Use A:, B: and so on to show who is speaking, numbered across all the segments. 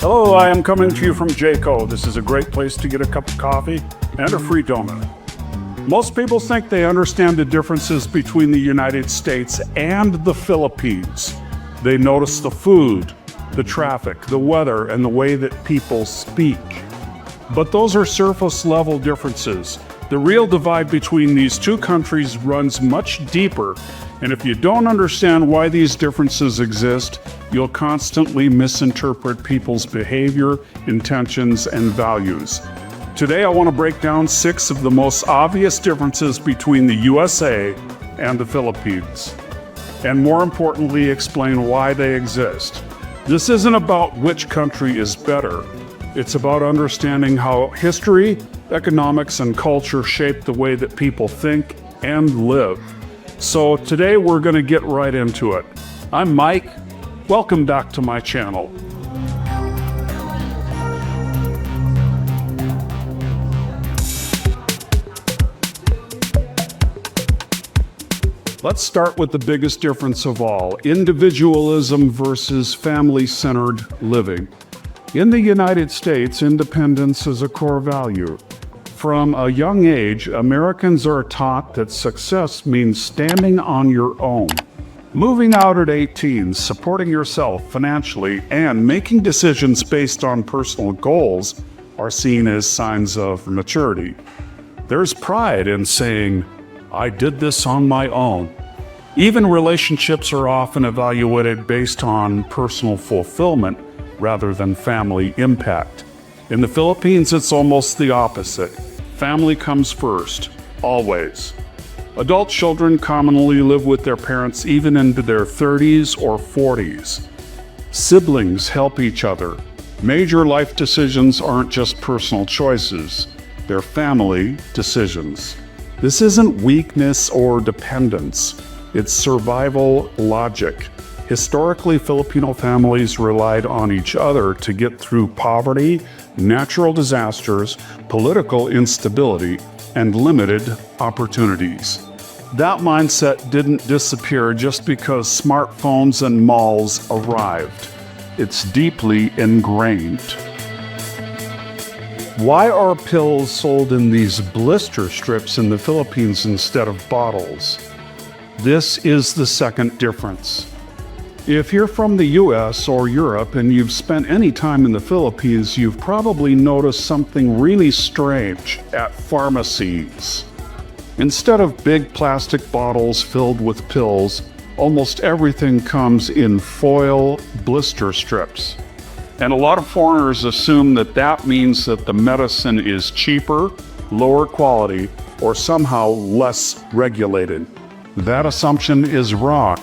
A: Hello, I am coming to you from Jayco. This is a great place to get a cup of coffee and a free donut. Most people think they understand the differences between the United States and the Philippines. They notice the food, the traffic, the weather, and the way that people speak. But those are surface-level differences. The real divide between these two countries runs much deeper, and if you don't understand why these differences exist, you'll constantly misinterpret people's behavior, intentions, and values. Today, I want to break down 6 of the most obvious differences between the USA and the Philippines, and more importantly, explain why they exist. This isn't about which country is better. It's about understanding how history, economics, and culture shape the way that people think and live. So today we're going to get right into it. I'm Mike. Welcome back to my channel. Let's start with the biggest difference of all, individualism versus family-centered living. In the United States, independence is a core value. From a young age, Americans are taught that success means standing on your own. Moving out at 18, supporting yourself financially, and making decisions based on personal goals are seen as signs of maturity. There's pride in saying, "I did this on my own." Even relationships are often evaluated based on personal fulfillment rather than family impact. In the Philippines, it's almost the opposite. Family comes first, always. Adult children commonly live with their parents even into their 30s or 40s. Siblings help each other. Major life decisions aren't just personal choices, they're family decisions. This isn't weakness or dependence, it's survival logic. Historically, Filipino families relied on each other to get through poverty, natural disasters, political instability, and limited opportunities. That mindset didn't disappear just because smartphones and malls arrived. It's deeply ingrained. Why are pills sold in these blister strips in the Philippines instead of bottles? This is the second difference. If you're from the US or Europe and you've spent any time in the Philippines, you've probably noticed something really strange at pharmacies. Instead of big plastic bottles filled with pills, almost everything comes in foil blister strips. And a lot of foreigners assume that that means that the medicine is cheaper, lower quality, or somehow less regulated. That assumption is wrong.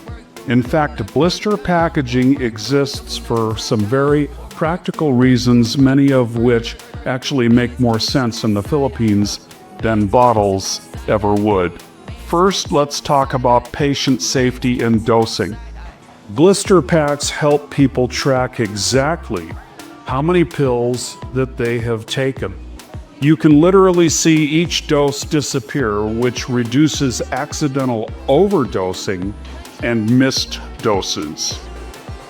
A: In fact, blister packaging exists for some very practical reasons, many of which actually make more sense in the Philippines than bottles ever would. First, let's talk about patient safety and dosing. Blister packs help people track exactly how many pills that they have taken. You can literally see each dose disappear, which reduces accidental overdosing and missed doses.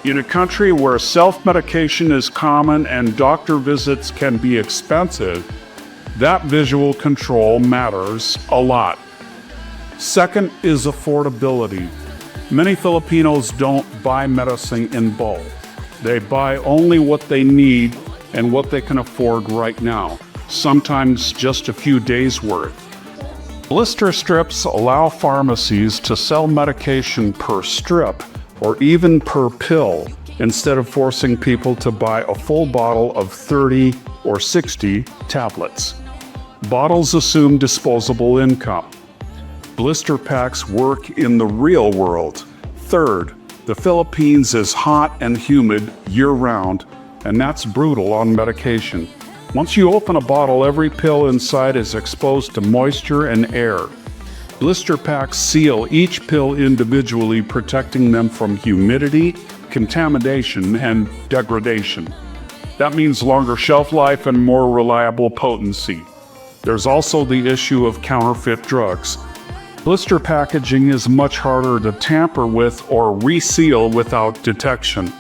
A: In a country where self-medication is common and doctor visits can be expensive, that visual control matters a lot. Second is affordability. Many Filipinos don't buy medicine in bulk. They buy only what they need and what they can afford right now, sometimes just a few days' worth. Blister strips allow pharmacies to sell medication per strip or even per pill instead of forcing people to buy a full bottle of 30 or 60 tablets. Bottles assume disposable income. Blister packs work in the real world. Third, the Philippines is hot and humid year-round, and that's brutal on medication. Once you open a bottle, every pill inside is exposed to moisture and air. Blister packs seal each pill individually, protecting them from humidity, contamination, and degradation. That means longer shelf life and more reliable potency. There's also the issue of counterfeit drugs. Blister packaging is much harder to tamper with or reseal without detection.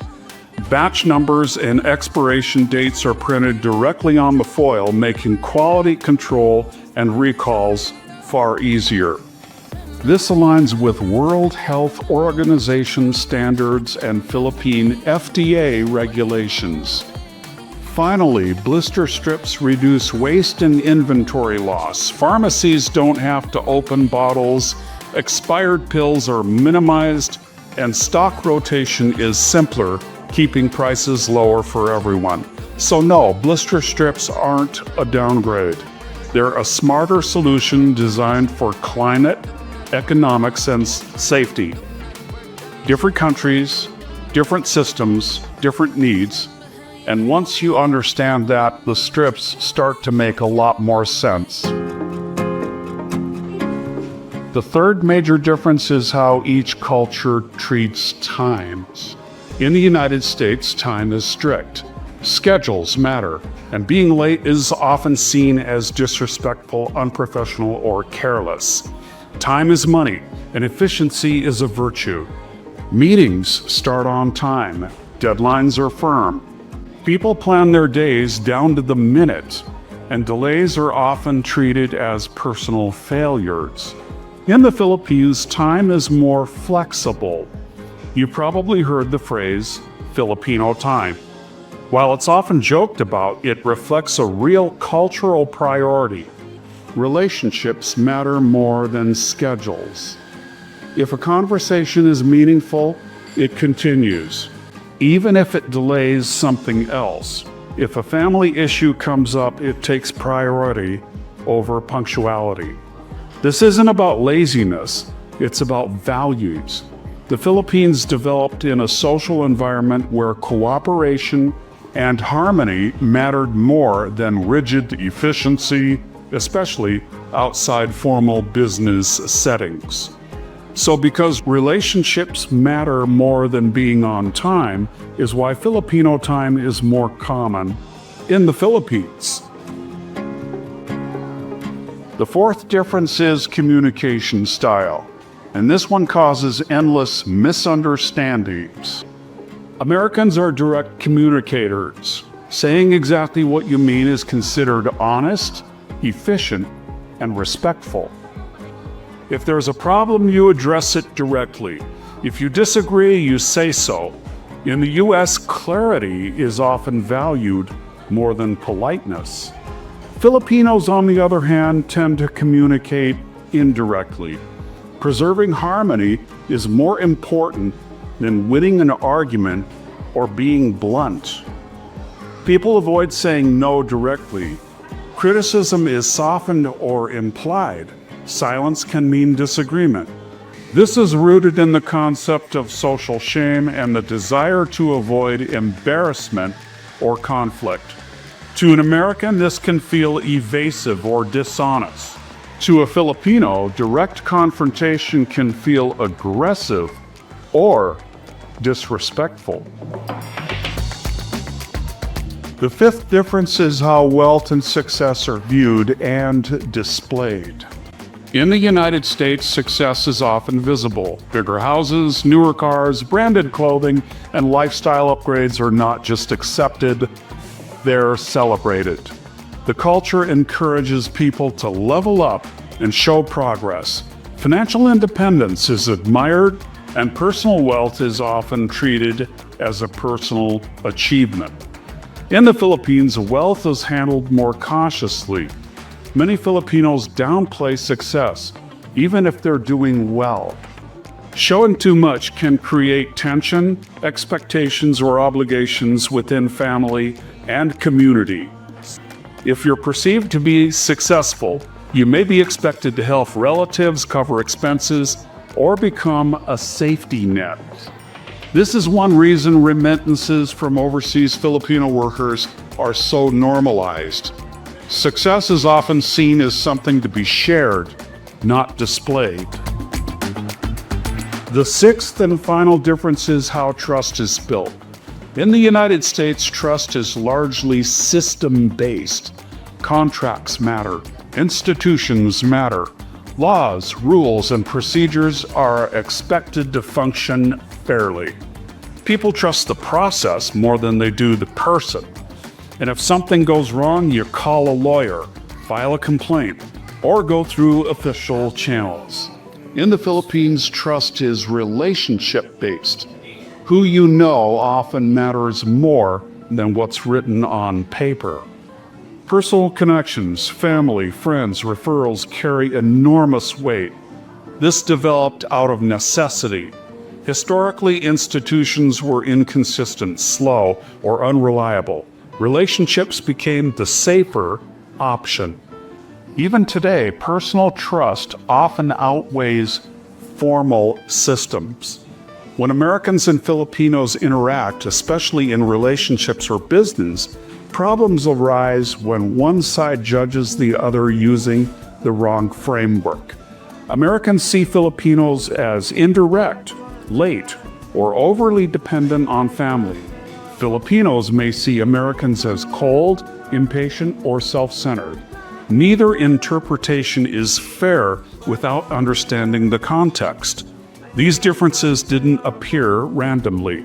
A: Batch numbers and expiration dates are printed directly on the foil, making quality control and recalls far easier. This aligns with World Health Organization standards and Philippine FDA regulations. Finally, blister strips reduce waste and inventory loss. Pharmacies don't have to open bottles, expired pills are minimized, and stock rotation is simpler, keeping prices lower for everyone. So no, blister strips aren't a downgrade. They're a smarter solution designed for climate, economics, and safety. Different countries, different systems, different needs. And once you understand that, the strips start to make a lot more sense. The third major difference is how each culture treats time. In the United States, time is strict. Schedules matter, and being late is often seen as disrespectful, unprofessional, or careless. Time is money, and efficiency is a virtue. Meetings start on time. Deadlines are firm. People plan their days down to the minute, and delays are often treated as personal failures. In the Philippines, time is more flexible. You probably heard the phrase, Filipino time. While it's often joked about, it reflects a real cultural priority. Relationships matter more than schedules. If a conversation is meaningful, it continues, even if it delays something else. If a family issue comes up, it takes priority over punctuality. This isn't about laziness, it's about values. The Philippines developed in a social environment where cooperation and harmony mattered more than rigid efficiency, especially outside formal business settings. So because relationships matter more than being on time is why Filipino time is more common in the Philippines. The fourth difference is communication style, and this one causes endless misunderstandings. Americans are direct communicators. Saying exactly what you mean is considered honest, efficient, and respectful. If there's a problem, you address it directly. If you disagree, you say so. In the US, clarity is often valued more than politeness. Filipinos, on the other hand, tend to communicate indirectly. Preserving harmony is more important than winning an argument or being blunt. People avoid saying no directly. Criticism is softened or implied. Silence can mean disagreement. This is rooted in the concept of social shame and the desire to avoid embarrassment or conflict. To an American, this can feel evasive or dishonest. To a Filipino, direct confrontation can feel aggressive or disrespectful. The fifth difference is how wealth and success are viewed and displayed. In the United States, success is often visible. Bigger houses, newer cars, branded clothing, and lifestyle upgrades are not just accepted, they're celebrated. The culture encourages people to level up and show progress. Financial independence is admired, and personal wealth is often treated as a personal achievement. In the Philippines, wealth is handled more cautiously. Many Filipinos downplay success, even if they're doing well. Showing too much can create tension, expectations, or obligations within family and community. If you're perceived to be successful, you may be expected to help relatives cover expenses or become a safety net. This is one reason remittances from overseas Filipino workers are so normalized. Success is often seen as something to be shared, not displayed. The sixth and final difference is how trust is built. In the United States, trust is largely system-based. Contracts matter. Institutions matter. Laws, rules, and procedures are expected to function fairly. People trust the process more than they do the person. And if something goes wrong, you call a lawyer, file a complaint, or go through official channels. In the Philippines, trust is relationship-based. Who you know often matters more than what's written on paper. Personal connections, family, friends, referrals carry enormous weight. This developed out of necessity. Historically, institutions were inconsistent, slow, or unreliable. Relationships became the safer option. Even today, personal trust often outweighs formal systems. When Americans and Filipinos interact, especially in relationships or business, problems arise when one side judges the other using the wrong framework. Americans see Filipinos as indirect, late, or overly dependent on family. Filipinos may see Americans as cold, impatient, or self-centered. Neither interpretation is fair without understanding the context. These differences didn't appear randomly.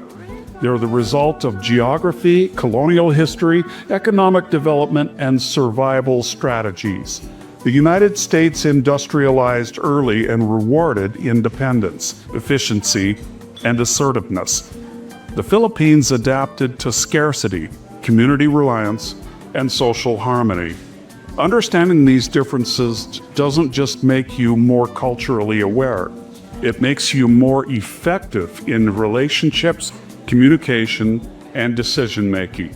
A: They're the result of geography, colonial history, economic development, and survival strategies. The United States industrialized early and rewarded independence, efficiency, and assertiveness. The Philippines adapted to scarcity, community reliance, and social harmony. Understanding these differences doesn't just make you more culturally aware. It makes you more effective in relationships, communication, and decision-making.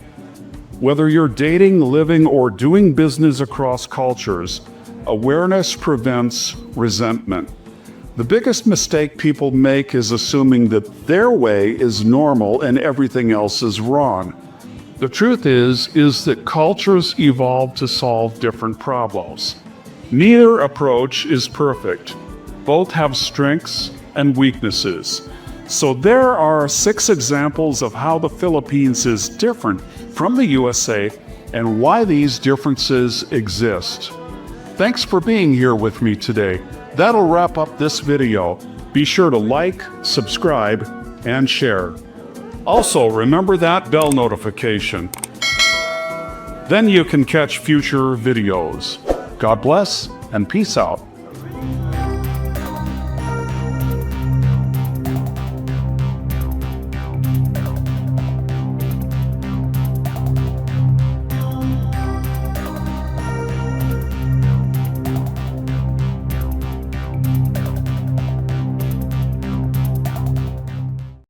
A: Whether you're dating, living, or doing business across cultures, awareness prevents resentment. The biggest mistake people make is assuming that their way is normal and everything else is wrong. The truth is that cultures evolve to solve different problems. Neither approach is perfect. Both have strengths and weaknesses. So there are 6 examples of how the Philippines is different from the USA and why these differences exist. Thanks for being here with me today. That'll wrap up this video. Be sure to like, subscribe, and share. Also, remember that bell notification. Then you can catch future videos. God bless and peace out.